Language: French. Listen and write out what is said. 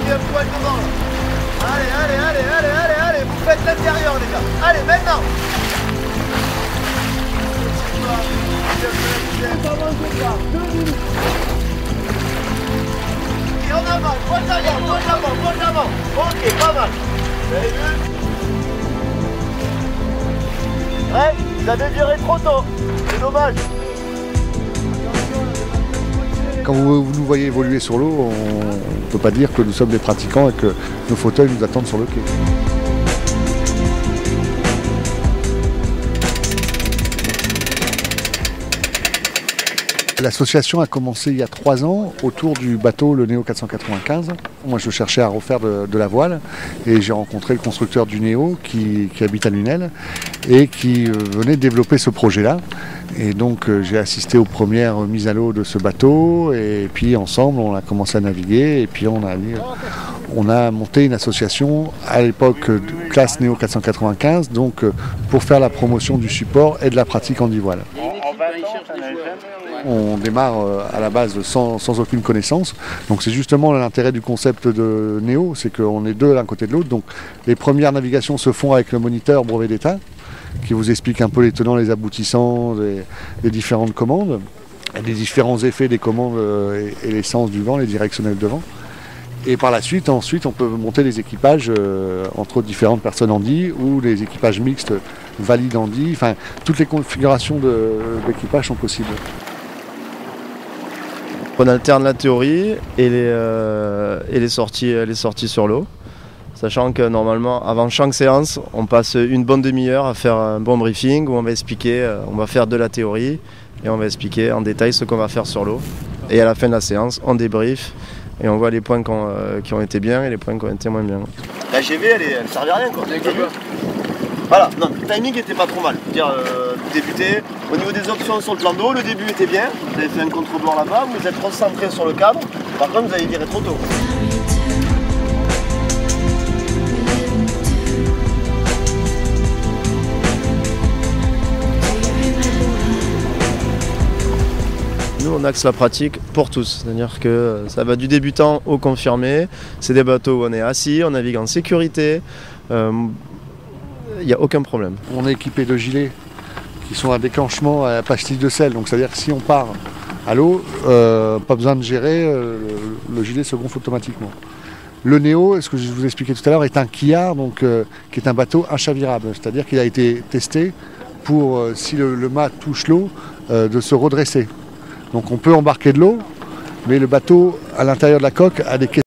deuxième poil devant là. Allez, vous faites l'intérieur les gars. Allez, maintenant. Et en avant, droite d'avant. Ok, pas mal. Vous avez vu? Ouais, vous avez viré trop tôt. C'est dommage. Quand vous nous voyez évoluer sur l'eau, on ne peut pas dire que nous sommes des pratiquants et que nos fauteuils nous attendent sur le quai. L'association a commencé il y a 3 ans autour du bateau le Néo 495. Moi je cherchais à refaire de la voile et j'ai rencontré le constructeur du Néo qui habite à Lunel et qui venait développer ce projet-là. Et donc j'ai assisté aux premières mises à l'eau de ce bateau et puis ensemble on a commencé à naviguer et puis on a monté une association à l'époque de classe Néo 495 donc pour faire la promotion du support et de la pratique en voile. On démarre à la base sans aucune connaissance, donc c'est justement l'intérêt du concept de Néo, c'est qu'on est deux l'un côté de l'autre, donc les premières navigations se font avec le moniteur brevet d'état, qui vous explique un peu les tenants, les aboutissants des différentes commandes, les différents effets des commandes et les sens du vent, les directionnels de vent. Et par la suite, ensuite, on peut monter les équipages entre différentes personnes handy ou les équipages mixtes valides handy. Enfin, toutes les configurations d'équipage sont possibles. On alterne la théorie et les sorties sur l'eau. Sachant que normalement, avant chaque séance, on passe une bonne demi-heure à faire un bon briefing où on va expliquer, on va faire de la théorie et on va expliquer en détail ce qu'on va faire sur l'eau. Et à la fin de la séance, on débrief et on voit les points qui ont été bien et les points qui ont été moins bien. La GV, elle ne servait à rien quoi. Voilà, non, le timing était pas trop mal. Dire, débuter. Au niveau des options sur le plan d'eau, le début était bien. Vous avez fait un contre-bord là-bas, vous êtes concentré sur le cadre. Par contre, vous avez viré trop tôt. Nous, on axe la pratique pour tous, c'est-à-dire que ça va du débutant au confirmé. C'est des bateaux où on est assis, on navigue en sécurité. Il n'y a aucun problème. On est équipé de gilets qui sont un déclenchement à la pastille de sel. Donc c'est-à-dire que si on part à l'eau, pas besoin de gérer, le gilet se gonfle automatiquement. Le Néo, ce que je vous expliquais tout à l'heure, est un quillard, donc, qui est un bateau inchavirable. C'est-à-dire qu'il a été testé pour, si le mât touche l'eau, de se redresser. Donc on peut embarquer de l'eau, mais le bateau, à l'intérieur de la coque, a des